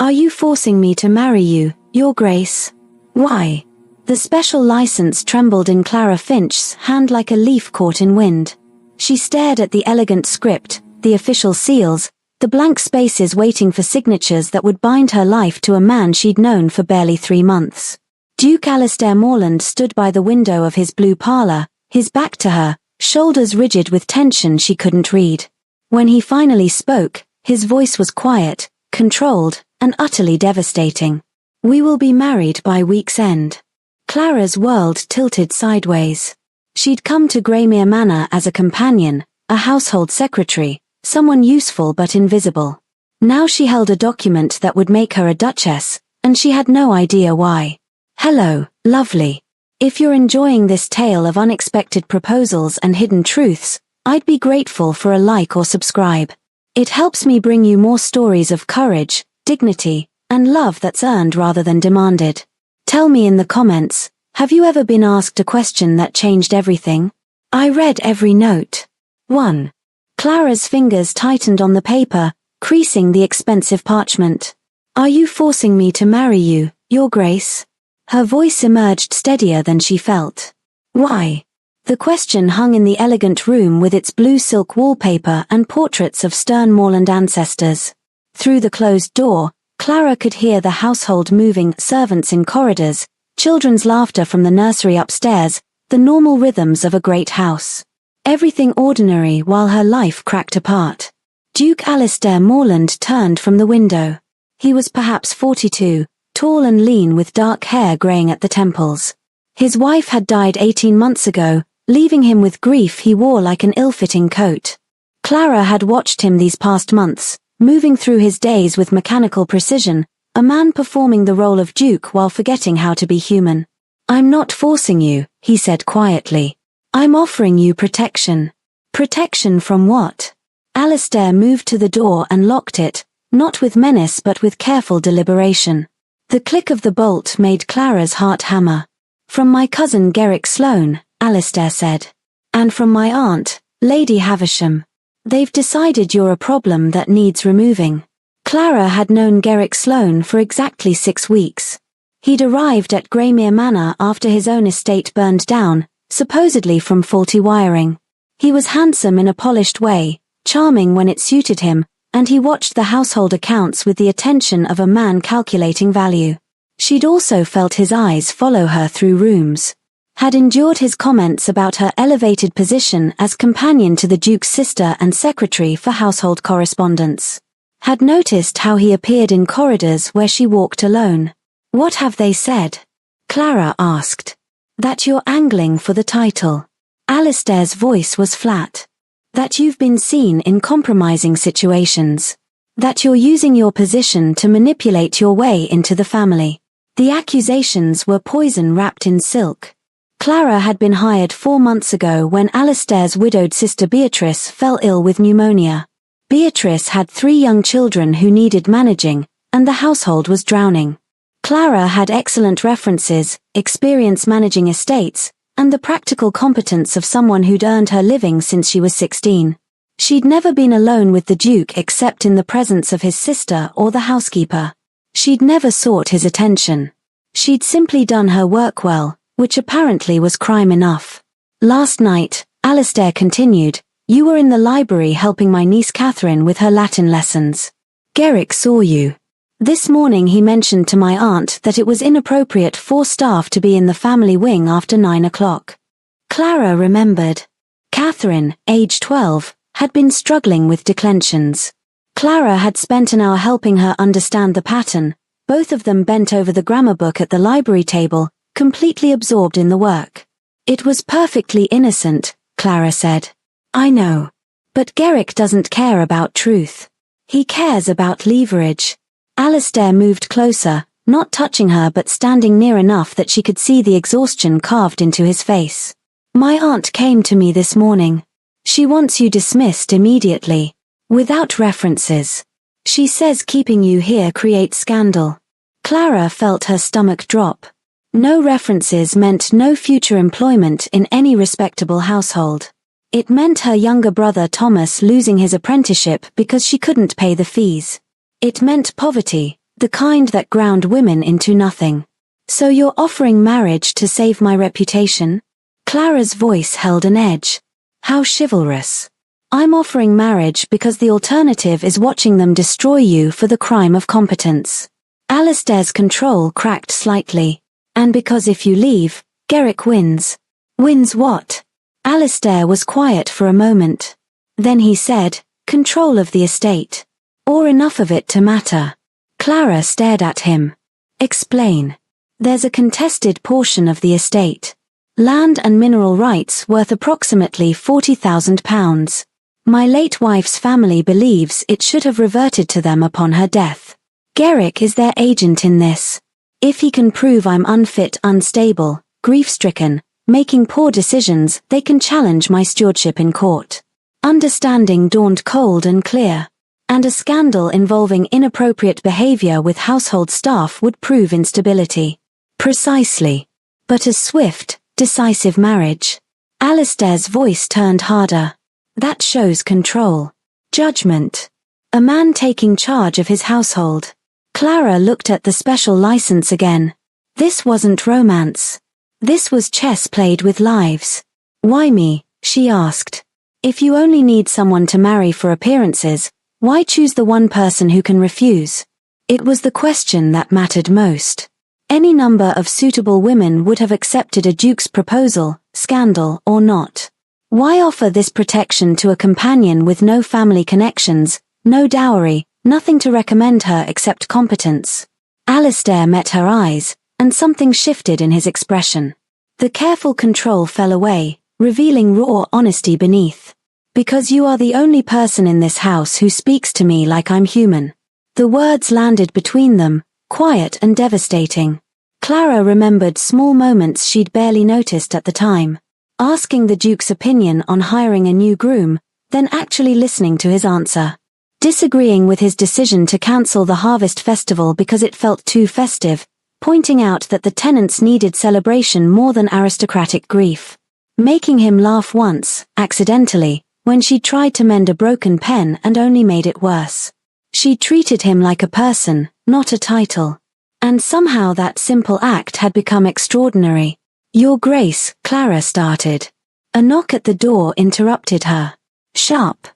Are you forcing me to marry you, Your Grace? Why? The special license trembled in Clara Finch's hand like a leaf caught in wind. She stared at the elegant script, the official seals, the blank spaces waiting for signatures that would bind her life to a man she'd known for barely 3 months. Duke Alistair Morland stood by the window of his blue parlour, his back to her, shoulders rigid with tension she couldn't read. When he finally spoke, his voice was quiet, controlled, and utterly devastating. We will be married by week's end. Clara's world tilted sideways. She'd come to Greymere Manor as a companion, a household secretary, someone useful but invisible. Now she held a document that would make her a duchess, and she had no idea why. Hello, lovely. If you're enjoying this tale of unexpected proposals and hidden truths, I'd be grateful for a like or subscribe. It helps me bring you more stories of courage, dignity, and love that's earned rather than demanded. Tell me in the comments, have you ever been asked a question that changed everything? I read every note. 1. Clara's fingers tightened on the paper, creasing the expensive parchment. Are you forcing me to marry you, Your Grace? Her voice emerged steadier than she felt. Why? The question hung in the elegant room with its blue silk wallpaper and portraits of stern Morland ancestors. Through the closed door, Clara could hear the household moving, servants in corridors, children's laughter from the nursery upstairs, the normal rhythms of a great house. Everything ordinary while her life cracked apart. Duke Alistair Morland turned from the window. He was perhaps 42, tall and lean with dark hair graying at the temples. His wife had died 18 months ago, leaving him with grief he wore like an ill-fitting coat. Clara had watched him these past months, moving through his days with mechanical precision, a man performing the role of duke while forgetting how to be human. I'm not forcing you, he said quietly. I'm offering you protection. Protection from what? Alistair moved to the door and locked it, not with menace but with careful deliberation. The click of the bolt made Clara's heart hammer. From my cousin Garrick Sloane, Alistair said. And from my aunt, Lady Havisham. They've decided you're a problem that needs removing. Clara had known Garrick Sloane for exactly 6 weeks. He'd arrived at Greymere Manor after his own estate burned down, supposedly from faulty wiring. He was handsome in a polished way, charming when it suited him, and he watched the household accounts with the attention of a man calculating value. She'd also felt his eyes follow her through rooms. Had endured his comments about her elevated position as companion to the Duke's sister and secretary for household correspondence. Had noticed how he appeared in corridors where she walked alone. What have they said? Clara asked. That you're angling for the title. Alistair's voice was flat. That you've been seen in compromising situations. That you're using your position to manipulate your way into the family. The accusations were poison wrapped in silk. Clara had been hired 4 months ago when Alistair's widowed sister Beatrice fell ill with pneumonia. Beatrice had 3 young children who needed managing, and the household was drowning. Clara had excellent references, experience managing estates, and the practical competence of someone who'd earned her living since she was 16. She'd never been alone with the Duke except in the presence of his sister or the housekeeper. She'd never sought his attention. She'd simply done her work well, which apparently was crime enough. Last night, Alistair continued, you were in the library helping my niece Catherine with her Latin lessons. Garrick saw you. This morning he mentioned to my aunt that it was inappropriate for staff to be in the family wing after 9 o'clock. Clara remembered. Catherine, age 12, had been struggling with declensions. Clara had spent an hour helping her understand the pattern, both of them bent over the grammar book at the library table, completely absorbed in the work. It was perfectly innocent, Clara said. I know. But Garrick doesn't care about truth. He cares about leverage. Alistair moved closer, not touching her but standing near enough that she could see the exhaustion carved into his face. My aunt came to me this morning. She wants you dismissed immediately. Without references. She says keeping you here creates scandal. Clara felt her stomach drop. No references meant no future employment in any respectable household. It meant her younger brother Thomas losing his apprenticeship because she couldn't pay the fees. It meant poverty, The kind that ground women into nothing. So you're offering marriage to save my reputation? Clara's voice held an edge. How chivalrous. I'm offering marriage because the alternative is watching them destroy you for the crime of competence. Alistair's control cracked slightly. And because if you leave, Garrick wins. Wins what? Alistair was quiet for a moment. Then he said, control of the estate. Or enough of it to matter. Clara stared at him. Explain. There's a contested portion of the estate. Land and mineral rights worth approximately £40,000. My late wife's family believes it should have reverted to them upon her death. Garrick is their agent in this. If he can prove I'm unfit, unstable, grief-stricken, making poor decisions, they can challenge my stewardship in court. Understanding dawned cold and clear. And a scandal involving inappropriate behavior with household staff would prove instability. Precisely. But a swift, decisive marriage. Alistair's voice turned harder. That shows control. Judgment. A man taking charge of his household. Clara looked at the special license again. This wasn't romance. This was chess played with lives. Why me? She asked. If you only need someone to marry for appearances, why choose the one person who can refuse? It was the question that mattered most. Any number of suitable women would have accepted a duke's proposal, scandal or not. Why offer this protection to a companion with no family connections, no dowry, nothing to recommend her except competence? Alistair met her eyes, and something shifted in his expression. The careful control fell away, revealing raw honesty beneath. Because you are the only person in this house who speaks to me like I'm human. The words landed between them, quiet and devastating. Clara remembered small moments she'd barely noticed at the time. Asking the Duke's opinion on hiring a new groom, then actually listening to his answer. Disagreeing with his decision to cancel the Harvest Festival because it felt too festive, pointing out that the tenants needed celebration more than aristocratic grief. Making him laugh once, accidentally, when she tried to mend a broken pen and only made it worse. She treated him like a person, not a title. And somehow that simple act had become extraordinary. Your Grace, Clara started. A knock at the door interrupted her. Sharp.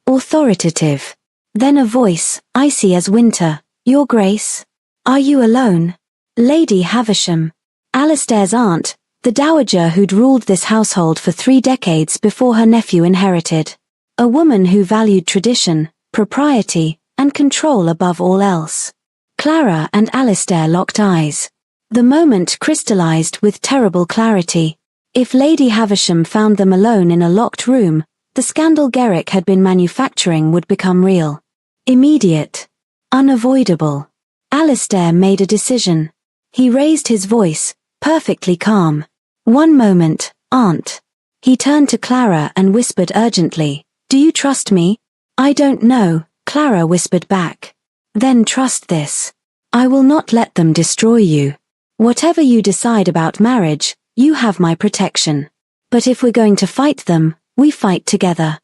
Authoritative. Then a voice, icy as winter. Your Grace? Are you alone? Lady Havisham. Alistair's aunt, the dowager who'd ruled this household for 3 decades before her nephew inherited. A woman who valued tradition, propriety, and control above all else. Clara and Alistair locked eyes. The moment crystallized with terrible clarity. If Lady Havisham found them alone in a locked room, the scandal Garrick had been manufacturing would become real. Immediate. Unavoidable. Alistair made a decision. He raised his voice, perfectly calm. One moment, Aunt. He turned to Clara and whispered urgently, Do you trust me? I don't know, Clara whispered back. Then trust this. I will not let them destroy you. Whatever you decide about marriage, you have my protection. But if we're going to fight them, we fight together.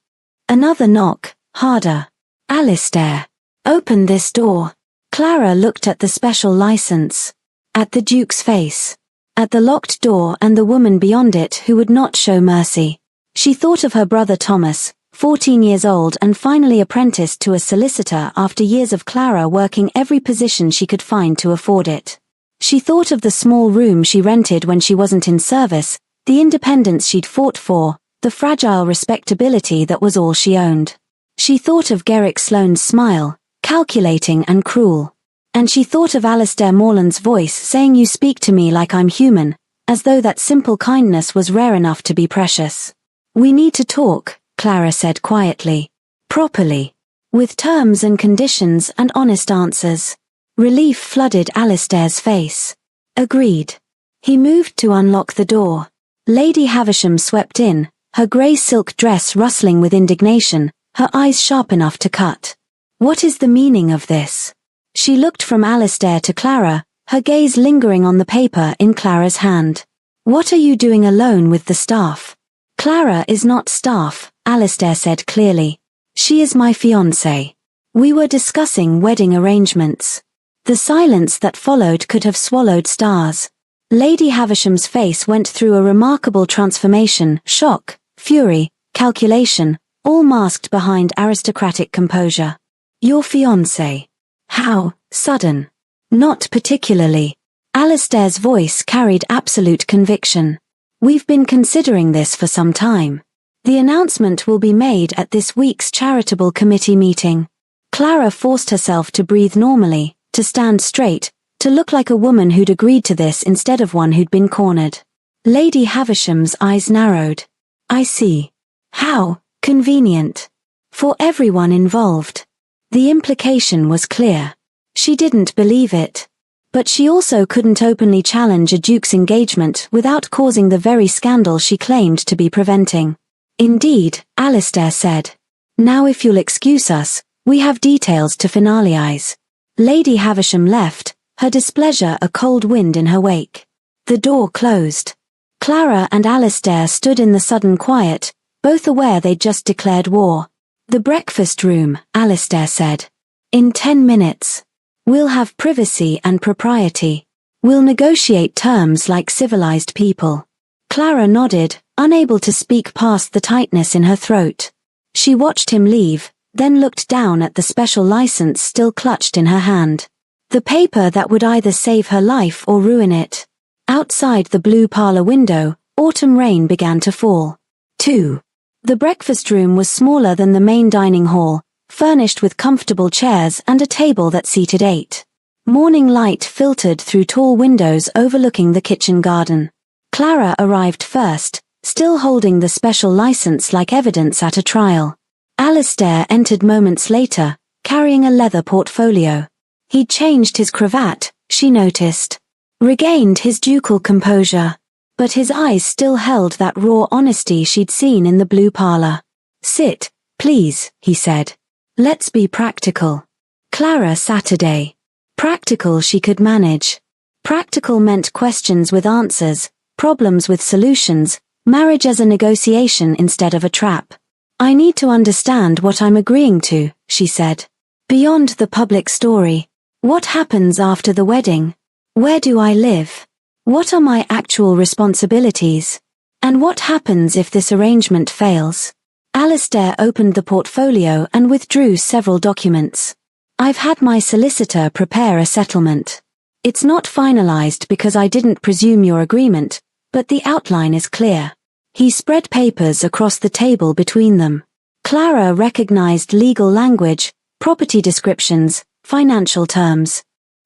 Another knock, harder. Alistair. Open this door. Clara looked at the special license. At the Duke's face. At the locked door and the woman beyond it who would not show mercy. She thought of her brother Thomas, 14 years old and finally apprenticed to a solicitor after years of Clara working every position she could find to afford it. She thought of the small room she rented when she wasn't in service, the independence she'd fought for, the fragile respectability that was all she owned. She thought of Garrick Sloane's smile, calculating and cruel. And she thought of Alistair Morland's voice saying you speak to me like I'm human, as though that simple kindness was rare enough to be precious. We need to talk, Clara said quietly. Properly. With terms and conditions and honest answers. Relief flooded Alistair's face. Agreed. He moved to unlock the door. Lady Havisham swept in, her grey silk dress rustling with indignation, her eyes sharp enough to cut. What is the meaning of this? She looked from Alistair to Clara, her gaze lingering on the paper in Clara's hand. What are you doing alone with the staff? Clara is not staff, Alistair said clearly. She is my fiancée. We were discussing wedding arrangements. The silence that followed could have swallowed stars. Lady Havisham's face went through a remarkable transformation, shock, fury, calculation, all masked behind aristocratic composure. Your fiancé. How sudden? Not particularly. Alistair's voice carried absolute conviction. We've been considering this for some time. The announcement will be made at this week's charitable committee meeting. Clara forced herself to breathe normally, to stand straight, to look like a woman who'd agreed to this instead of one who'd been cornered. Lady Havisham's eyes narrowed. I see. How convenient. For everyone involved. The implication was clear. She didn't believe it. But she also couldn't openly challenge a duke's engagement without causing the very scandal she claimed to be preventing. Indeed, Alistair said. Now if you'll excuse us, we have details to finalize. Lady Havisham left, her displeasure a cold wind in her wake. The door closed. Clara and Alistair stood in the sudden quiet, both aware they'd just declared war. The breakfast room, Alistair said. In 10 minutes. We'll have privacy and propriety. We'll negotiate terms like civilized people. Clara nodded, unable to speak past the tightness in her throat. She watched him leave, then looked down at the special license still clutched in her hand. The paper that would either save her life or ruin it. Outside the blue parlor window, autumn rain began to fall. 2. The breakfast room was smaller than the main dining hall, furnished with comfortable chairs and a table that seated 8. Morning light filtered through tall windows overlooking the kitchen garden. Clara arrived first, still holding the special license like evidence at a trial. Alistair entered moments later, carrying a leather portfolio. He'd changed his cravat, she noticed. Regained his ducal composure. But his eyes still held that raw honesty she'd seen in the blue parlor. Sit, please, he said. Let's be practical. Clara Saturday. Practical she could manage. Practical meant questions with answers, problems with solutions, marriage as a negotiation instead of a trap. I need to understand what I'm agreeing to, she said. Beyond the public story. What happens after the wedding? Where do I live? What are my actual responsibilities? And what happens if this arrangement fails? Alistair opened the portfolio and withdrew several documents. I've had my solicitor prepare a settlement. It's not finalized because I didn't presume your agreement, but the outline is clear. He spread papers across the table between them. Clara recognized legal language, property descriptions, financial terms.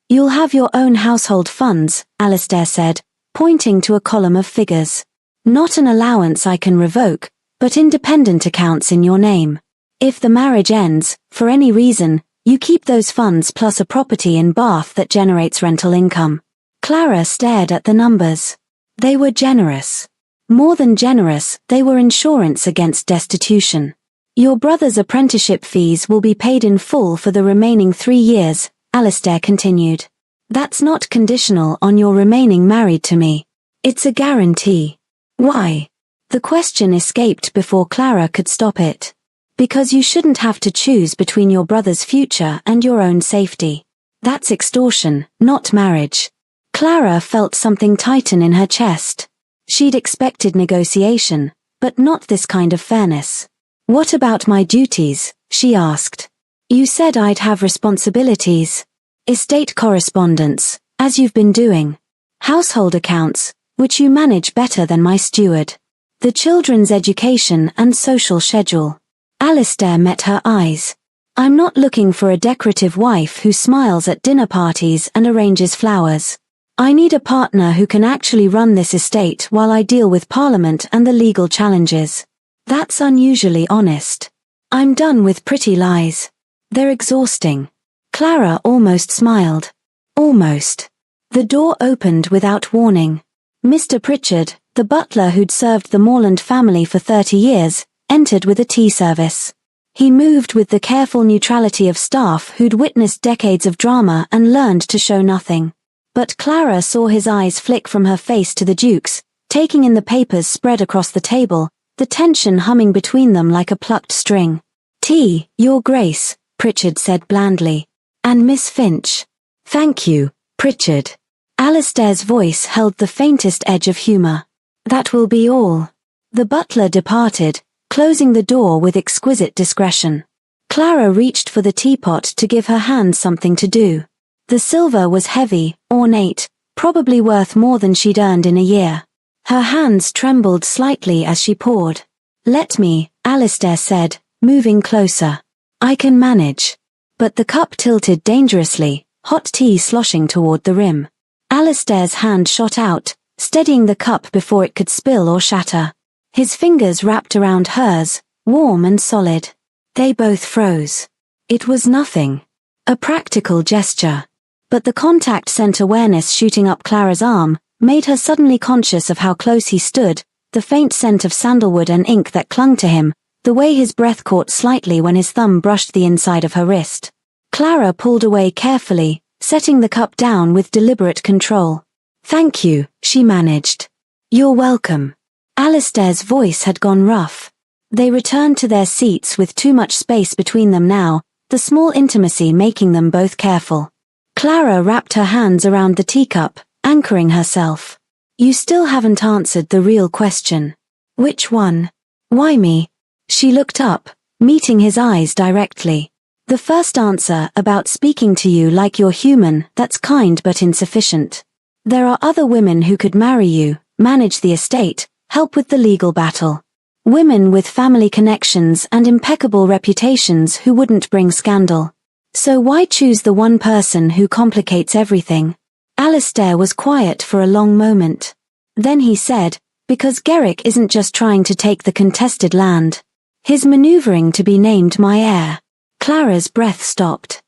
You'll have your own household funds, Alistair said, pointing to a column of figures. Not an allowance I can revoke, but independent accounts in your name. If the marriage ends, for any reason, you keep those funds plus a property in Bath that generates rental income. Clara stared at the numbers. They were generous. More than generous, they were insurance against destitution. Your brother's apprenticeship fees will be paid in full for the remaining 3 years, Alistair continued. That's not conditional on your remaining married to me. It's a guarantee. Why? The question escaped before Clara could stop it. Because you shouldn't have to choose between your brother's future and your own safety. That's extortion, not marriage. Clara felt something tighten in her chest. She'd expected negotiation, but not this kind of fairness. What about my duties? She asked. You said I'd have responsibilities. Estate correspondence, as you've been doing. Household accounts, which you manage better than my steward. The children's education and social schedule. Alistair met her eyes. I'm not looking for a decorative wife who smiles at dinner parties and arranges flowers. I need a partner who can actually run this estate while I deal with Parliament and the legal challenges. That's unusually honest. I'm done with pretty lies. They're exhausting. Clara almost smiled. Almost. The door opened without warning. Mr. Pritchard, the butler who'd served the Morland family for 30 years, entered with a tea service. He moved with the careful neutrality of staff who'd witnessed decades of drama and learned to show nothing. But Clara saw his eyes flick from her face to the Duke's, taking in the papers spread across the table, the tension humming between them like a plucked string. Tea, Your Grace, Pritchard said blandly. And Miss Finch. Thank you, Pritchard. Alistair's voice held the faintest edge of humor. That will be all. The butler departed, closing the door with exquisite discretion. Clara reached for the teapot to give her hand something to do. The silver was heavy, ornate, probably worth more than she'd earned in a year. Her hands trembled slightly as she poured. Let me, Alistair said, moving closer. I can manage. But the cup tilted dangerously, hot tea sloshing toward the rim. Alistair's hand shot out, steadying the cup before it could spill or shatter. His fingers wrapped around hers, warm and solid. They both froze. It was nothing. A practical gesture. But the contact sent awareness shooting up Clara's arm, made her suddenly conscious of how close he stood, the faint scent of sandalwood and ink that clung to him, the way his breath caught slightly when his thumb brushed the inside of her wrist. Clara pulled away carefully, setting the cup down with deliberate control. Thank you, she managed. You're welcome. Alistair's voice had gone rough. They returned to their seats with too much space between them now, the small intimacy making them both careful. Clara wrapped her hands around the teacup, anchoring herself. You still haven't answered the real question. Which one? Why me? She looked up, meeting his eyes directly. The first answer about speaking to you like you're human, that's kind but insufficient. There are other women who could marry you, manage the estate, help with the legal battle. Women with family connections and impeccable reputations who wouldn't bring scandal. So why choose the one person who complicates everything? Alistair was quiet for a long moment. Then he said, because Garrick isn't just trying to take the contested land. He's maneuvering to be named my heir. Clara's breath stopped.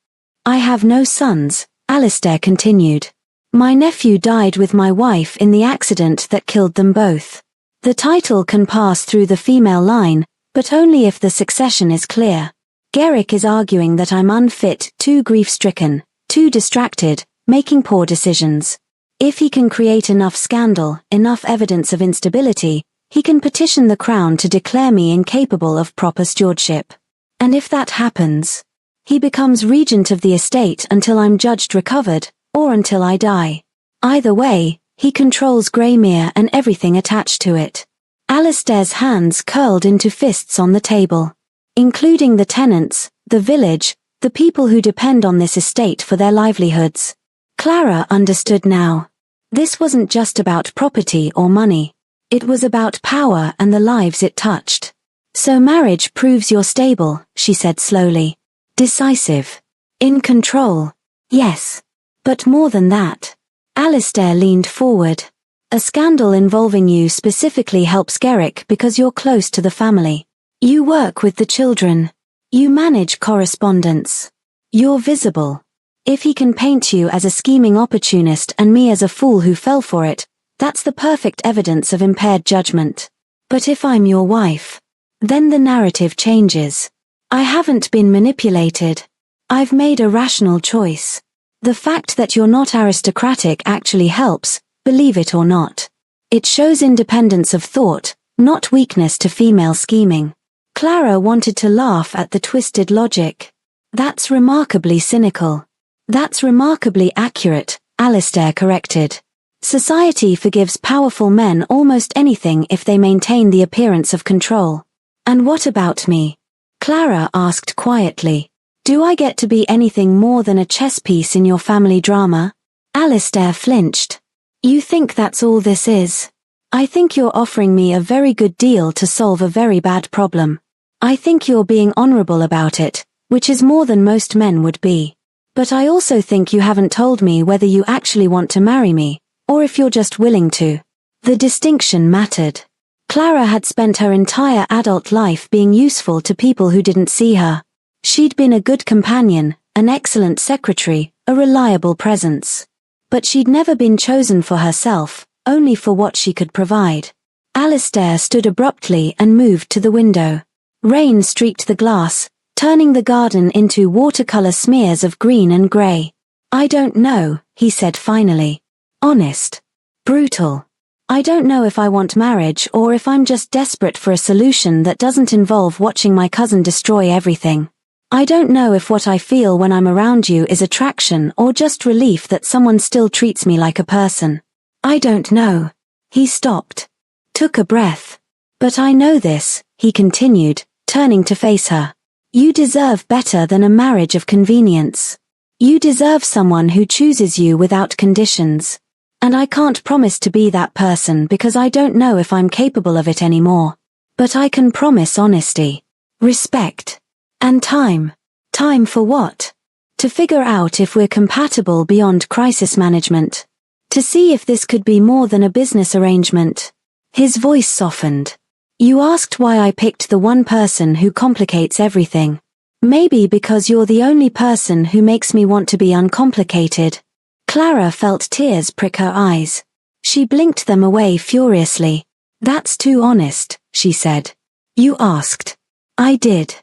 I have no sons, Alistair continued. My nephew died with my wife in the accident that killed them both. The title can pass through the female line, but only if the succession is clear. Garrick is arguing that I'm unfit, too grief-stricken, too distracted, making poor decisions. If he can create enough scandal, enough evidence of instability, he can petition the crown to declare me incapable of proper stewardship. And if that happens, he becomes regent of the estate until I'm judged recovered, or until I die. Either way, he controls Greymere and everything attached to it. Alistair's hands curled into fists on the table. Including the tenants, the village, the people who depend on this estate for their livelihoods. Clara understood now. This wasn't just about property or money. It was about power and the lives it touched. So marriage proves you're stable, she said slowly. Decisive. In control. Yes. But more than that. Alistair leaned forward. A scandal involving you specifically helps Garrick because you're close to the family. You work with the children. You manage correspondence. You're visible. If he can paint you as a scheming opportunist and me as a fool who fell for it, that's the perfect evidence of impaired judgment. But if I'm your wife, then the narrative changes. I haven't been manipulated. I've made a rational choice. The fact that you're not aristocratic actually helps, believe it or not. It shows independence of thought, not weakness to female scheming. Clara wanted to laugh at the twisted logic. That's remarkably cynical. That's remarkably accurate, Alistair corrected. Society forgives powerful men almost anything if they maintain the appearance of control. And what about me? Clara asked quietly. Do I get to be anything more than a chess piece in your family drama? Alistair flinched. You think that's all this is? I think you're offering me a very good deal to solve a very bad problem. I think you're being honorable about it, which is more than most men would be. But I also think you haven't told me whether you actually want to marry me, or if you're just willing to. The distinction mattered. Clara had spent her entire adult life being useful to people who didn't see her. She'd been a good companion, an excellent secretary, a reliable presence. But she'd never been chosen for herself, only for what she could provide. Alistair stood abruptly and moved to the window. Rain streaked the glass, turning the garden into watercolor smears of green and grey. I don't know, he said finally. Honest. Brutal. I don't know if I want marriage or if I'm just desperate for a solution that doesn't involve watching my cousin destroy everything. I don't know if what I feel when I'm around you is attraction or just relief that someone still treats me like a person. I don't know. He stopped. Took a breath. But I know this, he continued, turning to face her. You deserve better than a marriage of convenience. You deserve someone who chooses you without conditions. And I can't promise to be that person because I don't know if I'm capable of it anymore. But I can promise honesty, respect, and time. Time for what? To figure out if we're compatible beyond crisis management. To see if this could be more than a business arrangement. His voice softened. You asked why I picked the one person who complicates everything. Maybe because you're the only person who makes me want to be uncomplicated. Clara felt tears prick her eyes. She blinked them away furiously. That's too honest, she said. You asked. I did.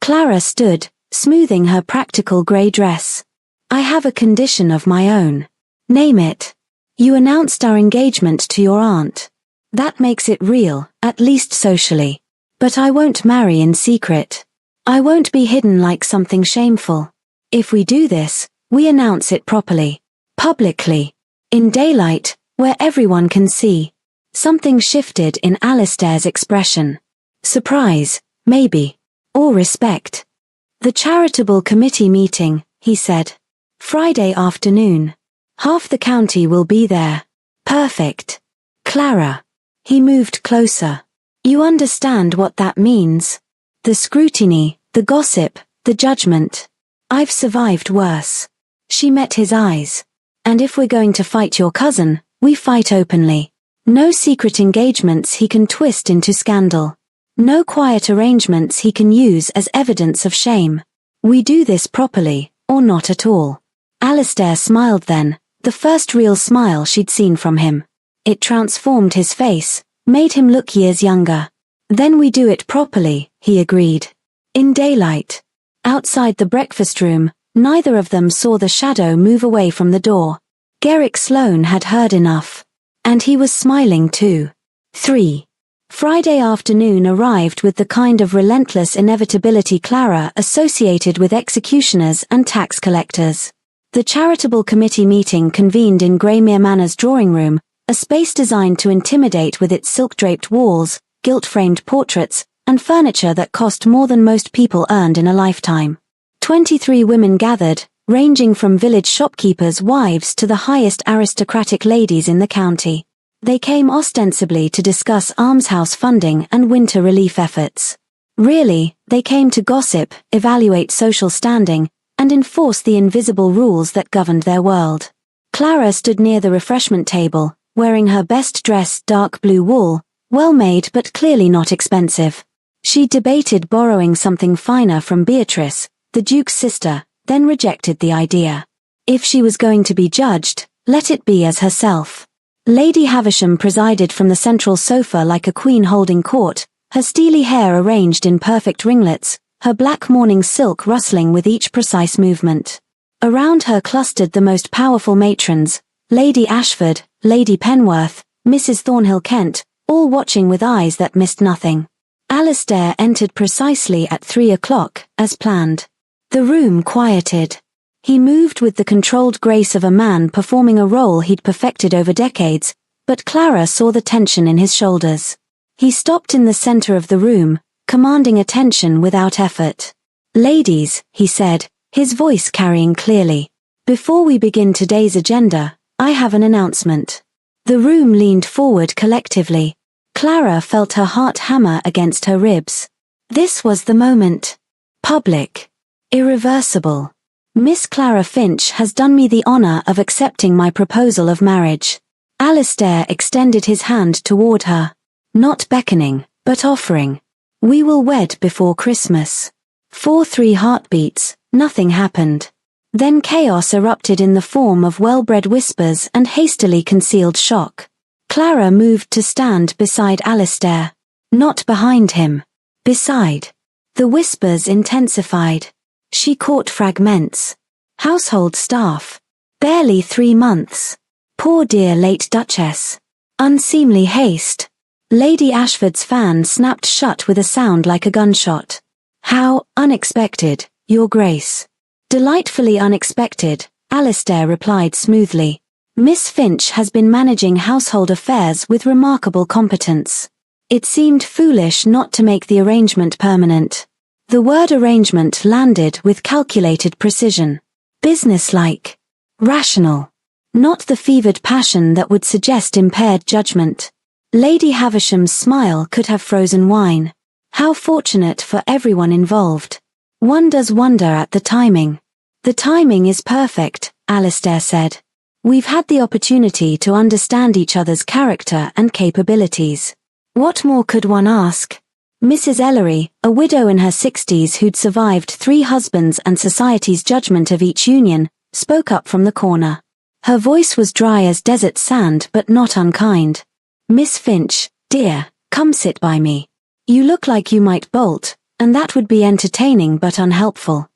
Clara stood, smoothing her practical grey dress. I have a condition of my own. Name it. You announced our engagement to your aunt. That makes it real, at least socially. But I won't marry in secret. I won't be hidden like something shameful. If we do this, we announce it properly. Publicly. In daylight, where everyone can see. Something shifted in Alistair's expression. Surprise, maybe. Or respect. The charitable committee meeting, he said. Friday afternoon. Half the county will be there. Perfect. Clara. He moved closer. You understand what that means? The scrutiny, the gossip, the judgment. I've survived worse. She met his eyes. And if we're going to fight your cousin, we fight openly. No secret engagements he can twist into scandal. No quiet arrangements he can use as evidence of shame. We do this properly, or not at all. Alistair smiled then, the first real smile she'd seen from him. It transformed his face, made him look years younger. Then we do it properly, he agreed. In daylight. Outside the breakfast room, neither of them saw the shadow move away from the door. Garrick Sloane had heard enough. And he was smiling too. 3. Friday afternoon arrived with the kind of relentless inevitability Clara associated with executioners and tax collectors. The charitable committee meeting convened in Greymere Manor's drawing room, a space designed to intimidate with its silk-draped walls, gilt-framed portraits, and furniture that cost more than most people earned in a lifetime. 23 women gathered, ranging from village shopkeepers' wives to the highest aristocratic ladies in the county. They came ostensibly to discuss almshouse funding and winter relief efforts. Really, they came to gossip, evaluate social standing, and enforce the invisible rules that governed their world. Clara stood near the refreshment table, wearing her best dress dark blue wool, well made but clearly not expensive. She debated borrowing something finer from Beatrice, the Duke's sister, then rejected the idea. If she was going to be judged, let it be as herself. Lady Havisham presided from the central sofa like a queen holding court, her steely hair arranged in perfect ringlets, her black morning silk rustling with each precise movement. Around her clustered the most powerful matrons, Lady Ashford, Lady Penworth, Mrs. Thornhill Kent, all watching with eyes that missed nothing. Alistair entered precisely at 3 o'clock, as planned. The room quieted. He moved with the controlled grace of a man performing a role he'd perfected over decades, but Clara saw the tension in his shoulders. He stopped in the center of the room, commanding attention without effort. Ladies, he said, his voice carrying clearly. Before we begin today's agenda, I have an announcement. The room leaned forward collectively. Clara felt her heart hammer against her ribs. This was the moment. Public. Irreversible. Miss Clara Finch has done me the honor of accepting my proposal of marriage. Alistair extended his hand toward her. Not beckoning, but offering. We will wed before Christmas. 4-3 heartbeats, nothing happened. Then chaos erupted in the form of well-bred whispers and hastily concealed shock. Clara moved to stand beside Alistair. Not behind him. Beside. The whispers intensified. She caught fragments. Household staff. Barely 3 months. Poor dear late Duchess. Unseemly haste. Lady Ashford's fan snapped shut with a sound like a gunshot. How unexpected, Your Grace. Delightfully unexpected, Alistair replied smoothly. Miss Finch has been managing household affairs with remarkable competence. It seemed foolish not to make the arrangement permanent. The word arrangement landed with calculated precision. Businesslike. Rational. Not the fevered passion that would suggest impaired judgment. Lady Havisham's smile could have frozen wine. How fortunate for everyone involved. One does wonder at the timing. The timing is perfect, Alistair said. We've had the opportunity to understand each other's character and capabilities. What more could one ask? Mrs. Ellery, a widow in her 60s who'd survived 3 husbands and society's judgment of each union, spoke up from the corner. Her voice was dry as desert sand but not unkind. Miss Finch, dear, come sit by me. You look like you might bolt, and that would be entertaining but unhelpful.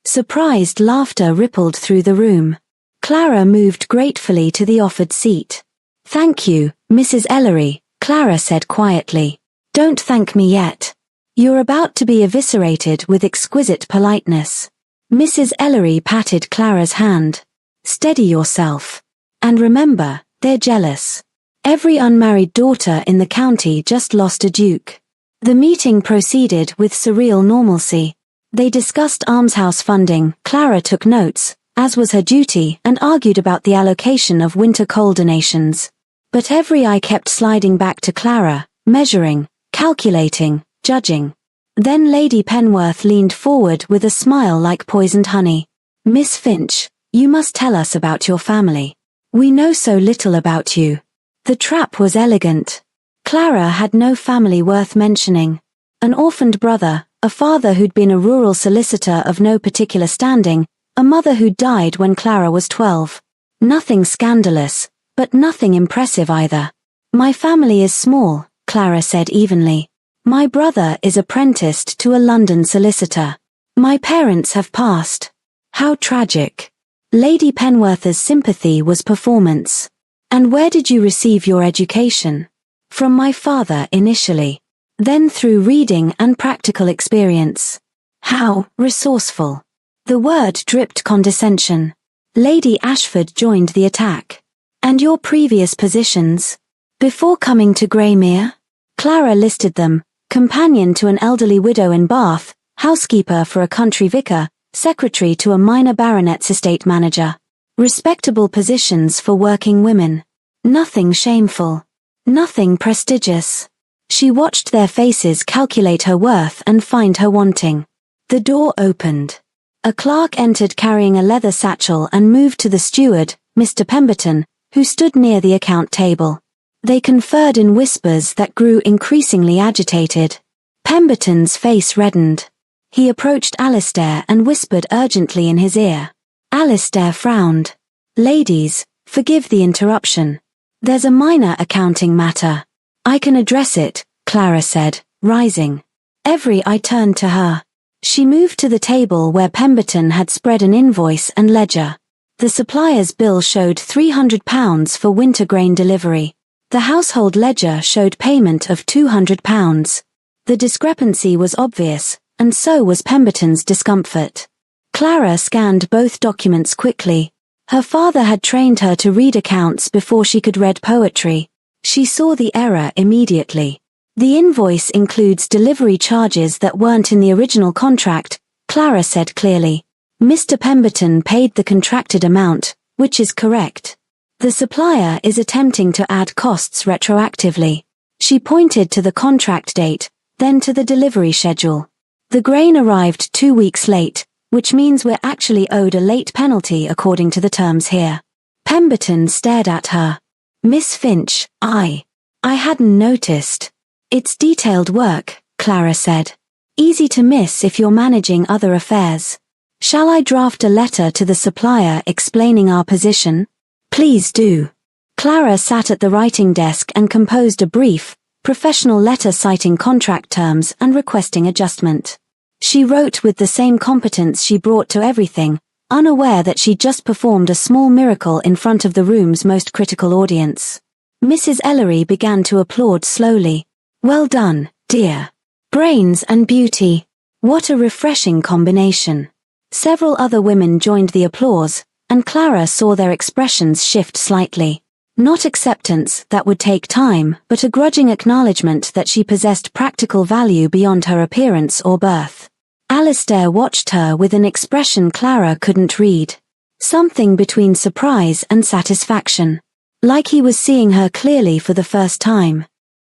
Surprised laughter rippled through the room. Clara moved gratefully to the offered seat. Thank you, Mrs. Ellery, Clara said quietly. Don't thank me yet. You're about to be eviscerated with exquisite politeness. Mrs. Ellery patted Clara's hand. Steady yourself. And remember, they're jealous. Every unmarried daughter in the county just lost a duke. The meeting proceeded with surreal normalcy. They discussed almshouse funding, Clara took notes, as was her duty, and argued about the allocation of winter coal donations. But every eye kept sliding back to Clara, measuring, calculating, judging. Then Lady Penworth leaned forward with a smile like poisoned honey. Miss Finch, you must tell us about your family. We know so little about you. The trap was elegant. Clara had no family worth mentioning. An orphaned brother, a father who'd been a rural solicitor of no particular standing, a mother who died when Clara was 12. Nothing scandalous, but nothing impressive either. My family is small, Clara said evenly. My brother is apprenticed to a London solicitor. My parents have passed. How tragic. Lady Penworth's sympathy was performance. And where did you receive your education? From my father initially. Then through reading and practical experience. How resourceful. The word dripped condescension. Lady Ashford joined the attack. And your previous positions? Before coming to Greymere? Clara listed them: companion to an elderly widow in Bath, housekeeper for a country vicar, secretary to a minor baronet's estate manager. Respectable positions for working women. Nothing shameful. Nothing prestigious. She watched their faces calculate her worth and find her wanting. The door opened. A clerk entered carrying a leather satchel and moved to the steward, Mr. Pemberton, who stood near the account table. They conferred in whispers that grew increasingly agitated. Pemberton's face reddened. He approached Alistair and whispered urgently in his ear. Alistair frowned. Ladies, forgive the interruption. There's a minor accounting matter. I can address it, Clara said, rising. Every eye turned to her. She moved to the table where Pemberton had spread an invoice and ledger. The supplier's bill showed £300 for winter grain delivery. The household ledger showed payment of £200. The discrepancy was obvious, and so was Pemberton's discomfort. Clara scanned both documents quickly. Her father had trained her to read accounts before she could read poetry. She saw the error immediately. The invoice includes delivery charges that weren't in the original contract, Clara said clearly. Mr. Pemberton paid the contracted amount, which is correct. The supplier is attempting to add costs retroactively. She pointed to the contract date, then to the delivery schedule. The grain arrived 2 weeks late, which means we're actually owed a late penalty according to the terms here. Pemberton stared at her. Miss Finch, I hadn't noticed. It's detailed work, Clara said. Easy to miss if you're managing other affairs. Shall I draft a letter to the supplier explaining our position? Please do. Clara sat at the writing desk and composed a brief, professional letter citing contract terms and requesting adjustment. She wrote with the same competence she brought to everything, unaware that she'd just performed a small miracle in front of the room's most critical audience. Mrs. Ellery began to applaud slowly. Well done, dear. Brains and beauty. What a refreshing combination. Several other women joined the applause, and Clara saw their expressions shift slightly. Not acceptance, that would take time, but a grudging acknowledgement that she possessed practical value beyond her appearance or birth. Alistair watched her with an expression Clara couldn't read. Something between surprise and satisfaction. Like he was seeing her clearly for the first time.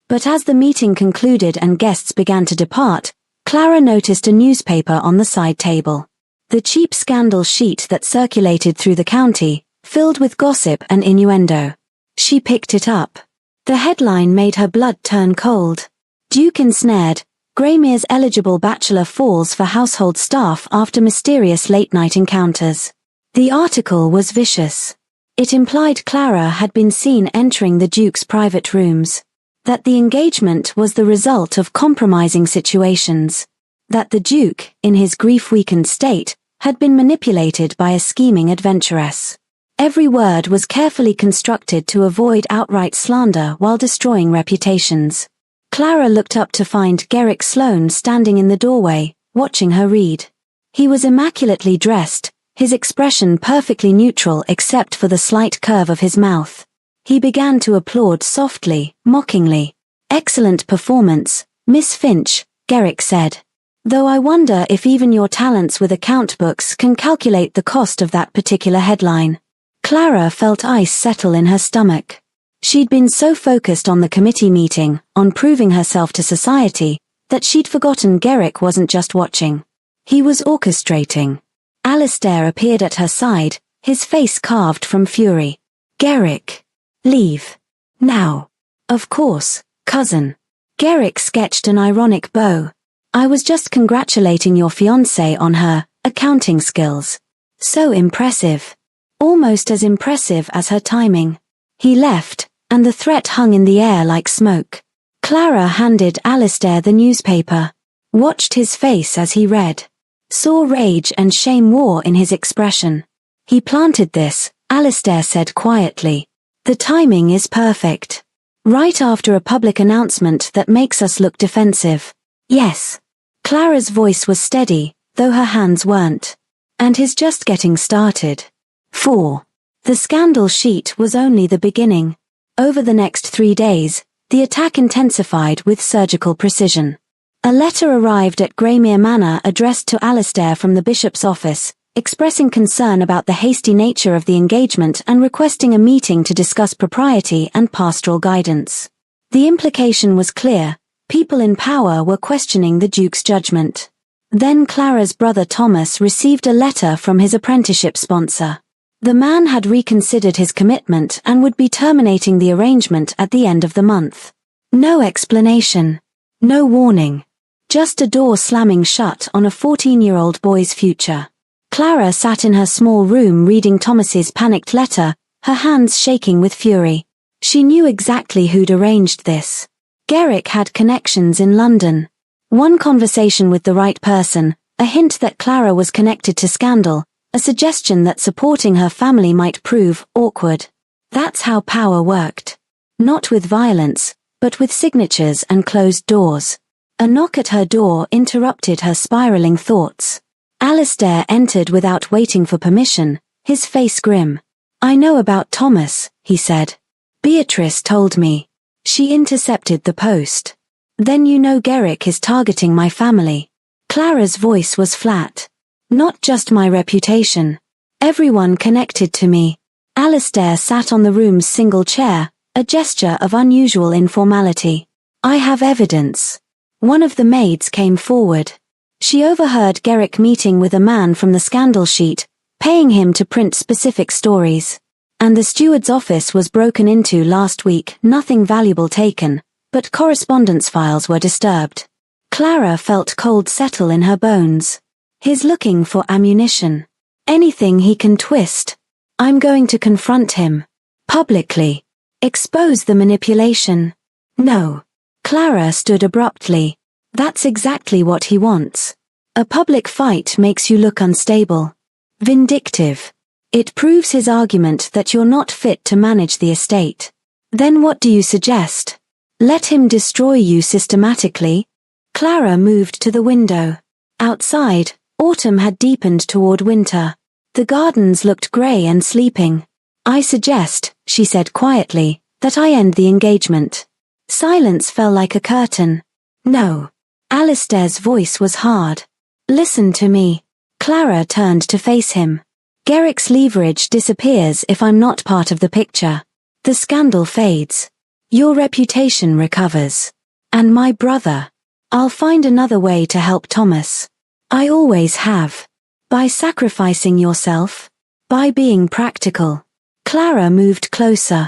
But as the meeting concluded and guests began to depart, Clara noticed a newspaper on the side table. The cheap scandal sheet that circulated through the county, filled with gossip and innuendo. She picked it up. The headline made her blood turn cold. Duke ensnared, Greymere's eligible bachelor falls for household staff after mysterious late-night encounters. The article was vicious. It implied Clara had been seen entering the Duke's private rooms. That the engagement was the result of compromising situations. That the Duke, in his grief-weakened state, had been manipulated by a scheming adventuress. Every word was carefully constructed to avoid outright slander while destroying reputations. Clara looked up to find Garrick Sloane standing in the doorway, watching her read. He was immaculately dressed, his expression perfectly neutral except for the slight curve of his mouth. He began to applaud softly, mockingly. "Excellent performance, Miss Finch," Garrick said. "Though I wonder if even your talents with account books can calculate the cost of that particular headline." Clara felt ice settle in her stomach. She'd been so focused on the committee meeting, on proving herself to society, that she'd forgotten Garrick wasn't just watching. He was orchestrating. Alistair appeared at her side, his face carved from fury. "Garrick. Leave. Now." "Of course, cousin." Garrick sketched an ironic bow. "I was just congratulating your fiancée on her accounting skills. So impressive. Almost as impressive as her timing." He left, and the threat hung in the air like smoke. Clara handed Alistair the newspaper. Watched his face as he read. Saw rage and shame war in his expression. "He planted this," Alistair said quietly. "The timing is perfect. Right after a public announcement that makes us look defensive." "Yes." Clara's voice was steady, though her hands weren't. "And he's just getting started." 4. The scandal sheet was only the beginning. Over the next 3 days, the attack intensified with surgical precision. A letter arrived at Greymere Manor addressed to Alistair from the bishop's office, expressing concern about the hasty nature of the engagement and requesting a meeting to discuss propriety and pastoral guidance. The implication was clear: people in power were questioning the Duke's judgment. Then Clara's brother Thomas received a letter from his apprenticeship sponsor. The man had reconsidered his commitment and would be terminating the arrangement at the end of the month. No explanation. No warning. Just a door slamming shut on a 14-year-old boy's future. Clara sat in her small room reading Thomas's panicked letter, her hands shaking with fury. She knew exactly who'd arranged this. Garrick had connections in London. One conversation with the right person, a hint that Clara was connected to scandal, a suggestion that supporting her family might prove awkward. That's how power worked. Not with violence, but with signatures and closed doors. A knock at her door interrupted her spiraling thoughts. Alistair entered without waiting for permission, his face grim. "I know about Thomas," he said. "Beatrice told me." She intercepted the post. "Then you know Garrick is targeting my family." Clara's voice was flat. "Not just my reputation. Everyone connected to me." Alistair sat on the room's single chair, a gesture of unusual informality. "I have evidence." One of the maids came forward. She overheard Garrick meeting with a man from the scandal sheet, paying him to print specific stories. And the steward's office was broken into last week, nothing valuable taken, but correspondence files were disturbed. Clara felt cold settle in her bones. He's looking for ammunition. Anything he can twist. I'm going to confront him. Publicly. Expose the manipulation. No. Clara stood abruptly. That's exactly what he wants. A public fight makes you look unstable. Vindictive. It proves his argument that you're not fit to manage the estate. Then what do you suggest? Let him destroy you systematically? Clara moved to the window. Outside, Autumn had deepened toward winter. The gardens looked grey and sleeping. "I suggest," she said quietly, "that I end the engagement." Silence fell like a curtain. "No." Alistair's voice was hard. "Listen to me." Clara turned to face him. "Garrick's leverage disappears if I'm not part of the picture. The scandal fades. Your reputation recovers. And my brother. I'll find another way to help Thomas. I always have. By sacrificing yourself. By being practical." Clara moved closer.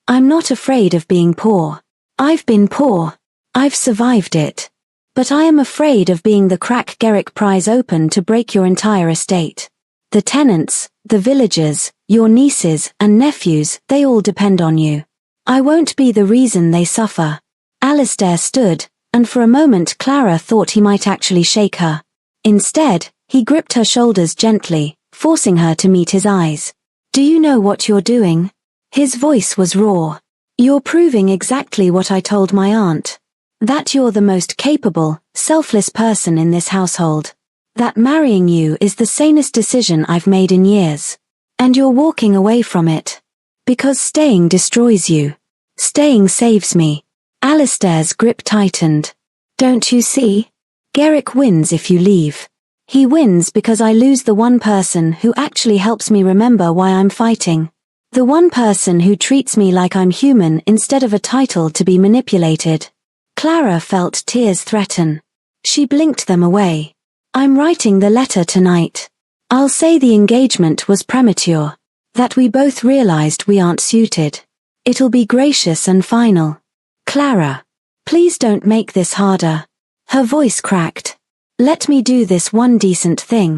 "I'm not afraid of being poor. I've been poor. I've survived it. But I am afraid of being the crack Garrick pries open to break your entire estate. The tenants, the villagers, your nieces and nephews, they all depend on you. I won't be the reason they suffer." Alistair stood, and for a moment Clara thought he might actually shake her. Instead, he gripped her shoulders gently, forcing her to meet his eyes. "Do you know what you're doing?" His voice was raw. "You're proving exactly what I told my aunt. That you're the most capable, selfless person in this household. That marrying you is the sanest decision I've made in years. And you're walking away from it. Because staying destroys you. Staying saves me." Alistair's grip tightened. "Don't you see? Garrick wins if you leave. He wins because I lose the one person who actually helps me remember why I'm fighting. The one person who treats me like I'm human instead of a title to be manipulated." Clara felt tears threaten. She blinked them away. "I'm writing the letter tonight. I'll say the engagement was premature. That we both realized we aren't suited. It'll be gracious and final. Clara, please don't make this harder." Her voice cracked. "Let me do this one decent thing."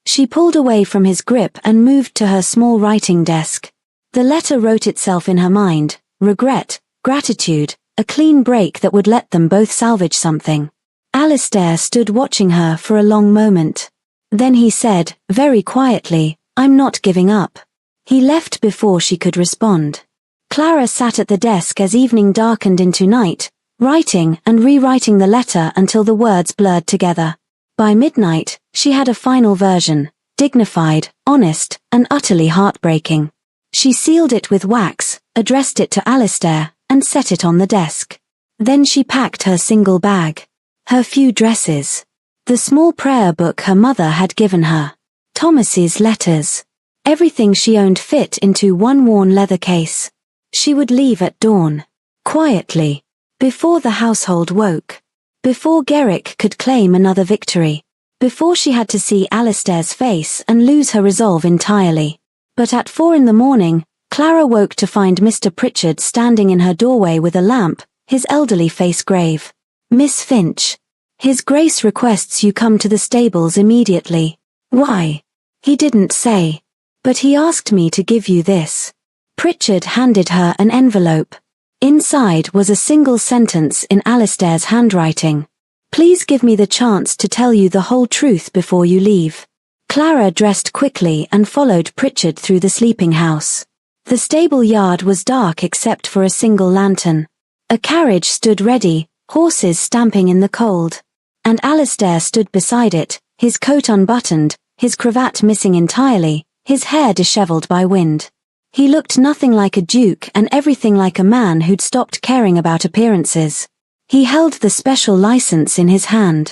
She pulled away from his grip and moved to her small writing desk. The letter wrote itself in her mind: regret, gratitude, a clean break that would let them both salvage something. Alistair stood watching her for a long moment. Then he said, very quietly, "I'm not giving up." He left before she could respond. Clara sat at the desk as evening darkened into night, writing and rewriting the letter until the words blurred together. By midnight, she had a final version, dignified, honest, and utterly heartbreaking. She sealed it with wax, addressed it to Alistair, and set it on the desk. Then she packed her single bag. Her few dresses. The small prayer book her mother had given her. Thomas's letters. Everything she owned fit into one worn leather case. She would leave at dawn. Quietly. Before the household woke. Before Garrick could claim another victory. Before she had to see Alistair's face and lose her resolve entirely. But at 4 in the morning, Clara woke to find Mr. Pritchard standing in her doorway with a lamp, his elderly face grave. "Miss Finch. His Grace requests you come to the stables immediately." "Why?" "He didn't say. But he asked me to give you this." Pritchard handed her an envelope. Inside was a single sentence in Alistair's handwriting. "Please give me the chance to tell you the whole truth before you leave." Clara dressed quickly and followed Pritchard through the sleeping house. The stable yard was dark except for a single lantern. A carriage stood ready, horses stamping in the cold. And Alistair stood beside it, his coat unbuttoned, his cravat missing entirely, his hair dishevelled by wind. He looked nothing like a duke and everything like a man who'd stopped caring about appearances. He held the special license in his hand.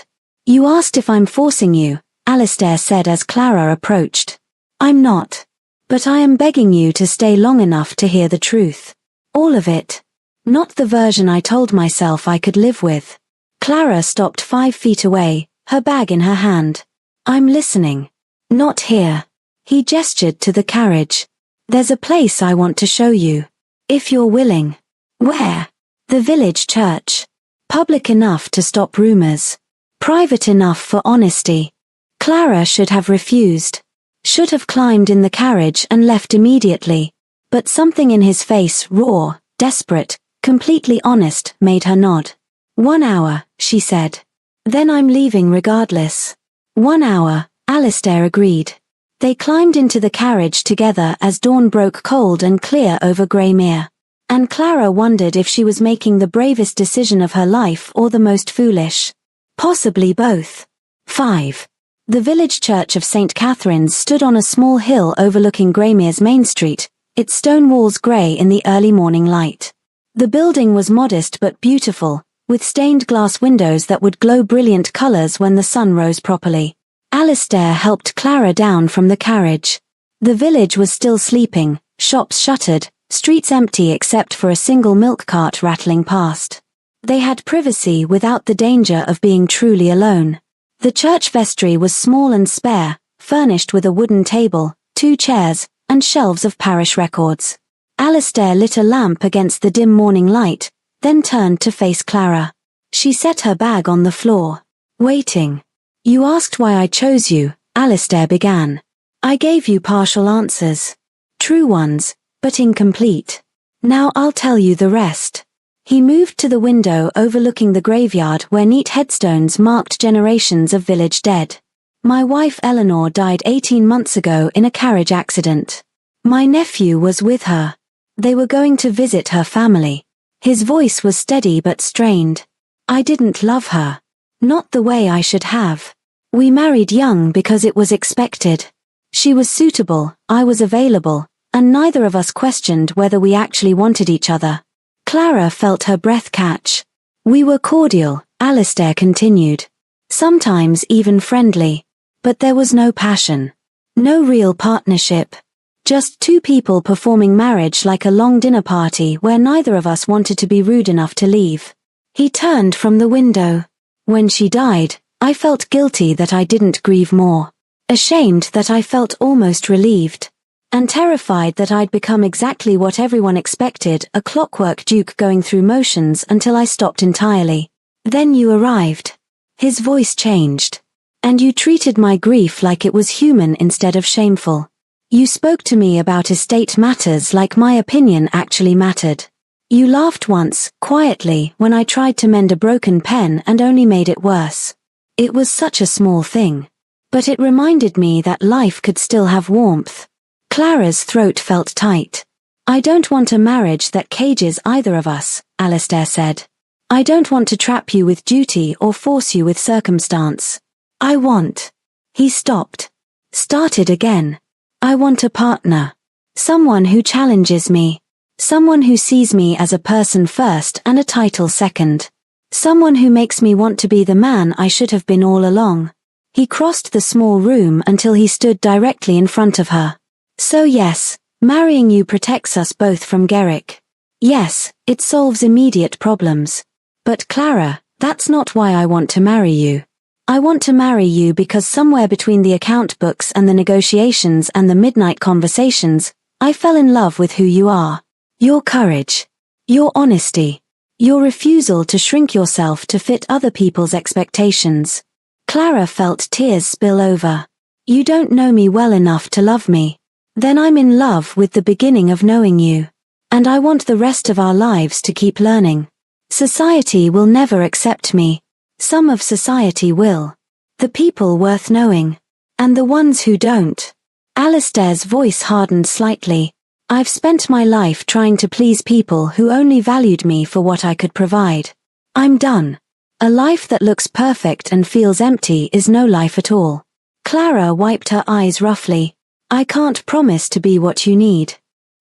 "You asked if I'm forcing you," Alistair said as Clara approached. "I'm not. But I am begging you to stay long enough to hear the truth. All of it. Not the version I told myself I could live with." Clara stopped 5 feet away, her bag in her hand. "I'm listening." "Not here." He gestured to the carriage. "There's a place I want to show you. If you're willing." "Where?" "The village church. Public enough to stop rumors. Private enough for honesty." Clara should have refused. Should have climbed in the carriage and left immediately. But something in his face, raw, desperate, completely honest, made her nod. 1 hour, she said. "Then I'm leaving regardless." 1 hour, Alistair agreed. They climbed into the carriage together as dawn broke cold and clear over Greymere. And Clara wondered if she was making the bravest decision of her life or the most foolish. Possibly both. 5. The village church of St. Catherine's stood on a small hill overlooking Greymere's main street, its stone walls grey in the early morning light. The building was modest but beautiful, with stained glass windows that would glow brilliant colours when the sun rose properly. Alistair helped Clara down from the carriage. The village was still sleeping, shops shuttered, streets empty except for a single milk cart rattling past. They had privacy without the danger of being truly alone. The church vestry was small and spare, furnished with a wooden table, 2 chairs, and shelves of parish records. Alistair lit a lamp against the dim morning light, then turned to face Clara. She set her bag on the floor. Waiting. You asked why I chose you, Alistair began. I gave you partial answers. True ones, but incomplete. Now I'll tell you the rest. He moved to the window overlooking the graveyard where neat headstones marked generations of village dead. My wife Eleanor died 18 months ago in a carriage accident. My nephew was with her. They were going to visit her family. His voice was steady but strained. I didn't love her. Not the way I should have. We married young because it was expected. She was suitable, I was available, and neither of us questioned whether we actually wanted each other. Clara felt her breath catch. We were cordial, Alistair continued. Sometimes even friendly. But there was no passion. No real partnership. Just 2 people performing marriage like a long dinner party where neither of us wanted to be rude enough to leave. He turned from the window. When she died, I felt guilty that I didn't grieve more. Ashamed that I felt almost relieved. And terrified that I'd become exactly what everyone expected, a clockwork duke going through motions until I stopped entirely. Then you arrived. His voice changed. And you treated my grief like it was human instead of shameful. You spoke to me about estate matters like my opinion actually mattered. You laughed once, quietly, when I tried to mend a broken pen and only made it worse. It was such a small thing. But it reminded me that life could still have warmth. Clara's throat felt tight. I don't want a marriage that cages either of us, Alistair said. I don't want to trap you with duty or force you with circumstance. I want. He stopped. Started again. I want a partner. Someone who challenges me. Someone who sees me as a person first and a title second. Someone who makes me want to be the man I should have been all along. He crossed the small room until he stood directly in front of her. So yes, marrying you protects us both from Garrick. Yes, it solves immediate problems. But Clara, that's not why I want to marry you. I want to marry you because somewhere between the account books and the negotiations and the midnight conversations, I fell in love with who you are. Your courage. Your honesty. Your refusal to shrink yourself to fit other people's expectations. Clara felt tears spill over. You don't know me well enough to love me. Then I'm in love with the beginning of knowing you. And I want the rest of our lives to keep learning. Society will never accept me. Some of society will. The people worth knowing. And the ones who don't. Alistair's voice hardened slightly. I've spent my life trying to please people who only valued me for what I could provide. I'm done. A life that looks perfect and feels empty is no life at all. Clara wiped her eyes roughly. I can't promise to be what you need.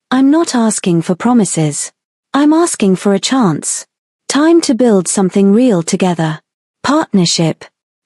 I'm not asking for promises. I'm asking for a chance. Time to build something real together. Partnership.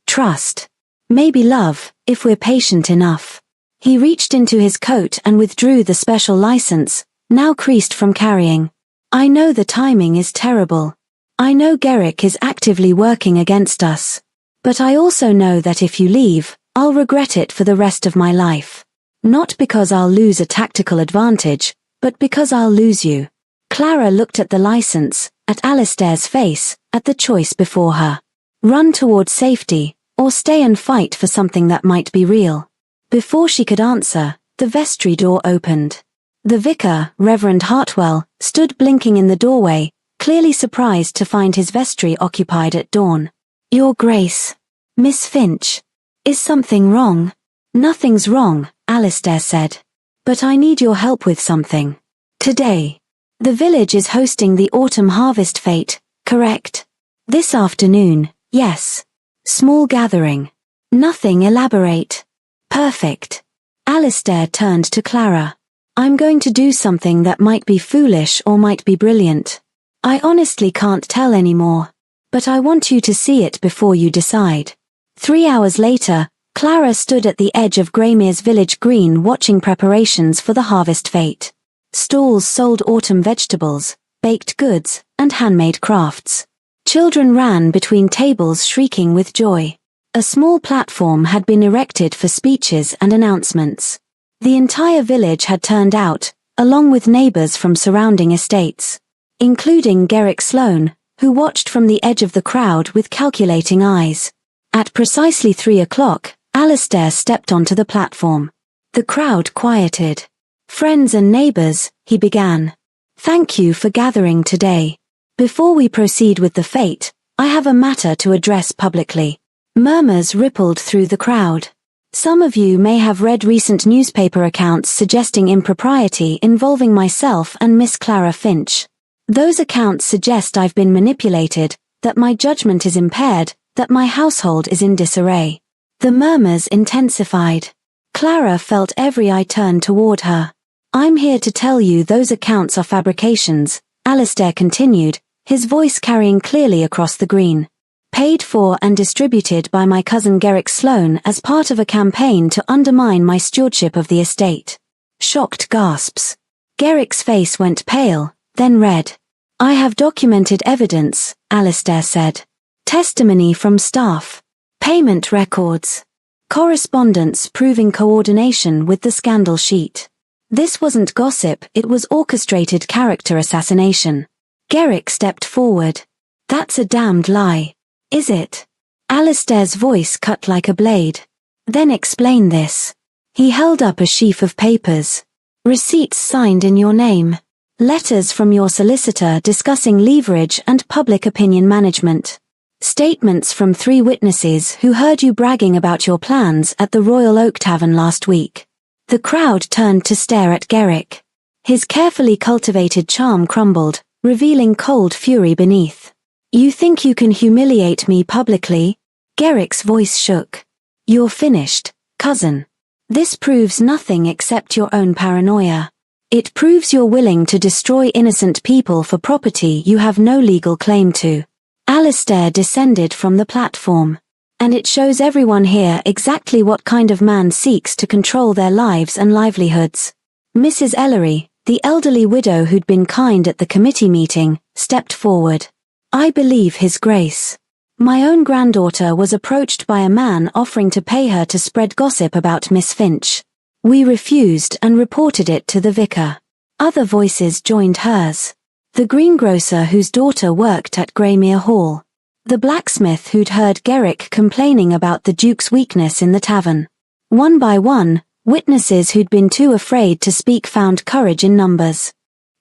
Trust. Maybe love, if we're patient enough. He reached into his coat and withdrew the special license, now creased from carrying. I know the timing is terrible. I know Garrick is actively working against us. But I also know that if you leave, I'll regret it for the rest of my life. Not because I'll lose a tactical advantage, but because I'll lose you. Clara looked at the license, at Alistair's face, at the choice before her. Run towards safety, or stay and fight for something that might be real. Before she could answer, the vestry door opened. The vicar, Reverend Hartwell, stood blinking in the doorway, clearly surprised to find his vestry occupied at dawn. Your Grace. Miss Finch. Is something wrong? Nothing's wrong, Alistair said. But I need your help with something. Today. The village is hosting the autumn harvest fete, correct? This afternoon, yes. Small gathering. Nothing elaborate. Perfect. Alistair turned to Clara. I'm going to do something that might be foolish or might be brilliant. I honestly can't tell anymore. But I want you to see it before you decide. 3 hours later, Clara stood at the edge of Greymere's village green watching preparations for the harvest fete. Stalls sold autumn vegetables, baked goods, and handmade crafts. Children ran between tables shrieking with joy. A small platform had been erected for speeches and announcements. The entire village had turned out, along with neighbors from surrounding estates, including Garrick Sloane, who watched from the edge of the crowd with calculating eyes. At precisely 3 o'clock, Alistair stepped onto the platform. The crowd quieted. Friends and neighbors, he began. Thank you for gathering today. Before we proceed with the fete, I have a matter to address publicly. Murmurs rippled through the crowd. Some of you may have read recent newspaper accounts suggesting impropriety involving myself and Miss Clara Finch. Those accounts suggest I've been manipulated, that my judgment is impaired, that my household is in disarray. The murmurs intensified. Clara felt every eye turn toward her. I'm here to tell you those accounts are fabrications, Alistair continued, his voice carrying clearly across the green. Paid for and distributed by my cousin Garrick Sloane as part of a campaign to undermine my stewardship of the estate. Shocked gasps. Garrick's face went pale, then red. I have documented evidence, Alistair said. Testimony from staff. Payment records. Correspondence proving coordination with the scandal sheet. This wasn't gossip, it was orchestrated character assassination. Garrick stepped forward. That's a damned lie. Is it? Alistair's voice cut like a blade. Then explain this. He held up a sheaf of papers. Receipts signed in your name. Letters from your solicitor discussing leverage and public opinion management. Statements from 3 witnesses who heard you bragging about your plans at the Royal Oak Tavern last week. The crowd turned to stare at Garrick. His carefully cultivated charm crumbled, revealing cold fury beneath. You think you can humiliate me publicly? Garrick's voice shook. You're finished, cousin. This proves nothing except your own paranoia. It proves you're willing to destroy innocent people for property you have no legal claim to. Alistair descended from the platform. And it shows everyone here exactly what kind of man seeks to control their lives and livelihoods. Mrs. Ellery, the elderly widow who'd been kind at the committee meeting, stepped forward. I believe His Grace. My own granddaughter was approached by a man offering to pay her to spread gossip about Miss Finch. We refused and reported it to the vicar. Other voices joined hers. The greengrocer whose daughter worked at Greymere Hall. The blacksmith who'd heard Garrick complaining about the Duke's weakness in the tavern. One by one, witnesses who'd been too afraid to speak found courage in numbers.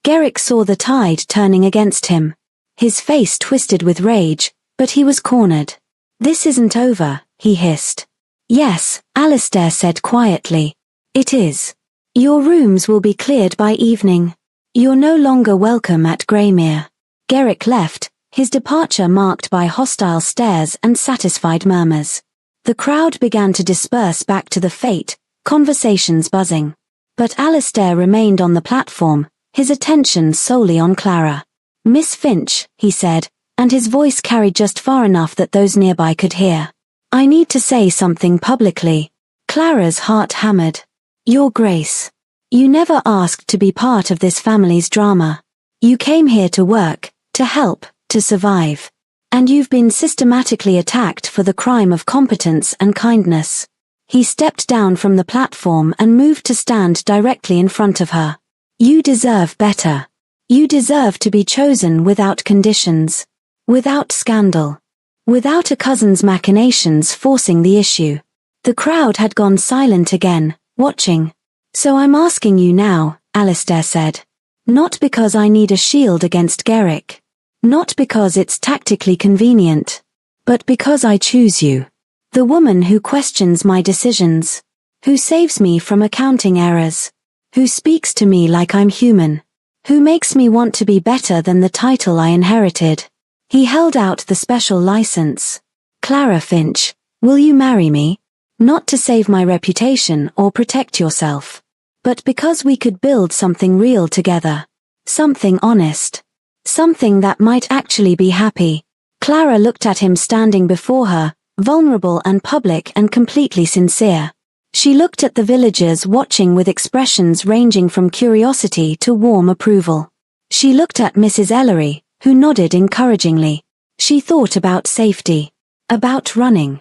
Garrick saw the tide turning against him. His face twisted with rage, but he was cornered. This isn't over, he hissed. Yes, Alistair said quietly. It is. Your rooms will be cleared by evening. You're no longer welcome at Greymere. Garrick left, his departure marked by hostile stares and satisfied murmurs. The crowd began to disperse back to the fete, conversations buzzing. But Alistair remained on the platform, his attention solely on Clara. Miss Finch, he said, and his voice carried just far enough that those nearby could hear. I need to say something publicly. Clara's heart hammered. Your Grace. You never asked to be part of this family's drama. You came here to work, to help, to survive. And you've been systematically attacked for the crime of competence and kindness. He stepped down from the platform and moved to stand directly in front of her. You deserve better. You deserve to be chosen without conditions. Without scandal. Without a cousin's machinations forcing the issue. The crowd had gone silent again, watching. So I'm asking you now, Alistair said. Not because I need a shield against Garrick. Not because it's tactically convenient. But because I choose you. The woman who questions my decisions. Who saves me from accounting errors. Who speaks to me like I'm human. Who makes me want to be better than the title I inherited. He held out the special license. Clara Finch, Will you marry me? Not to save my reputation or protect yourself, but because we could build something real together. Something honest. Something that might actually be happy. Clara looked at him standing before her, vulnerable and public and completely sincere. She looked at the villagers watching with expressions ranging from curiosity to warm approval. She looked at Mrs. Ellery, who nodded encouragingly. She thought about safety. About running.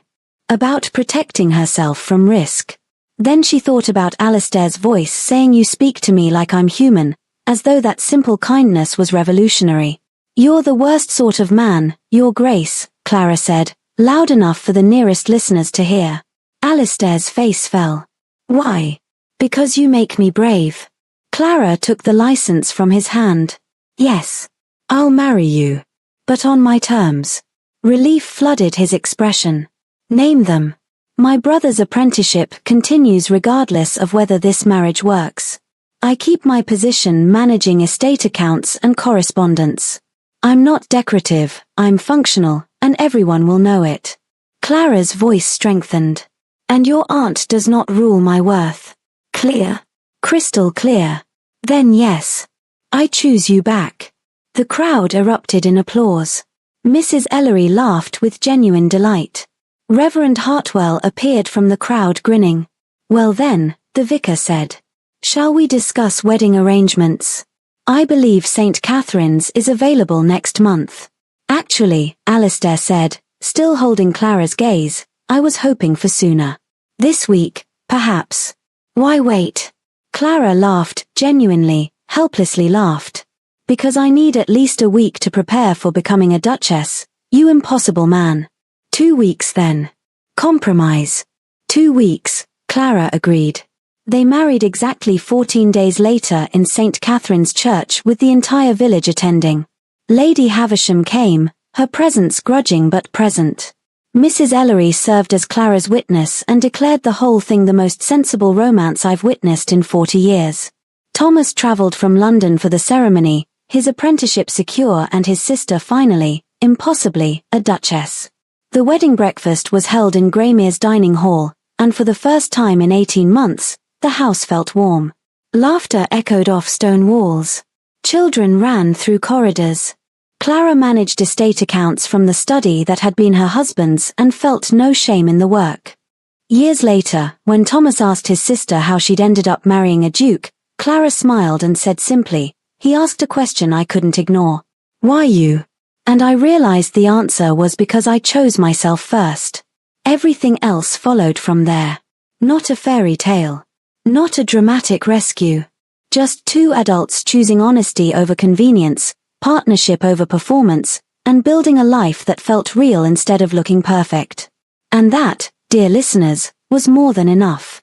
About protecting herself from risk. Then she thought about Alistair's voice saying, "You speak to me like I'm human," as though that simple kindness was revolutionary. "You're the worst sort of man, Your Grace," Clara said, loud enough for the nearest listeners to hear. Alistair's face fell. "Why?" "Because you make me brave." Clara took the license from his hand. "Yes. I'll marry you. But on my terms." Relief flooded his expression. "Name them." "My brother's apprenticeship continues regardless of whether this marriage works. I keep my position managing estate accounts and correspondence. I'm not decorative, I'm functional, and everyone will know it." Clara's voice strengthened. "And your aunt does not rule my worth." "Clear?" "Crystal clear." "Then yes. I choose you back." The crowd erupted in applause. Mrs. Ellery laughed with genuine delight. Reverend Hartwell appeared from the crowd grinning. "Well then," the vicar said. "Shall we discuss wedding arrangements? I believe St. Catherine's is available next month." "Actually," Alistair said, still holding Clara's gaze, "I was hoping for sooner. This week, perhaps." "Why wait?" Clara laughed, genuinely, helplessly laughed. "Because I need at least a week to prepare for becoming a duchess, you impossible man." 2 weeks then. Compromise. 2 weeks, Clara agreed. They married exactly 14 days later in St. Catherine's Church with the entire village attending. Lady Havisham came, her presence grudging but present. Mrs. Ellery served as Clara's witness and declared the whole thing the most sensible romance I've witnessed in 40 years. Thomas travelled from London for the ceremony, his apprenticeship secure and his sister finally, impossibly, a duchess. The wedding breakfast was held in Greymere's dining hall, and for the first time in 18 months, the house felt warm. Laughter echoed off stone walls. Children ran through corridors. Clara managed estate accounts from the study that had been her husband's and felt no shame in the work. Years later, when Thomas asked his sister how she'd ended up marrying a duke, Clara smiled and said simply, "He asked a question I couldn't ignore. Why you?" And I realized the answer was because I chose myself first. Everything else followed from there. Not a fairy tale. Not a dramatic rescue. Just 2 adults choosing honesty over convenience, partnership over performance, and building a life that felt real instead of looking perfect. And that, dear listeners, was more than enough.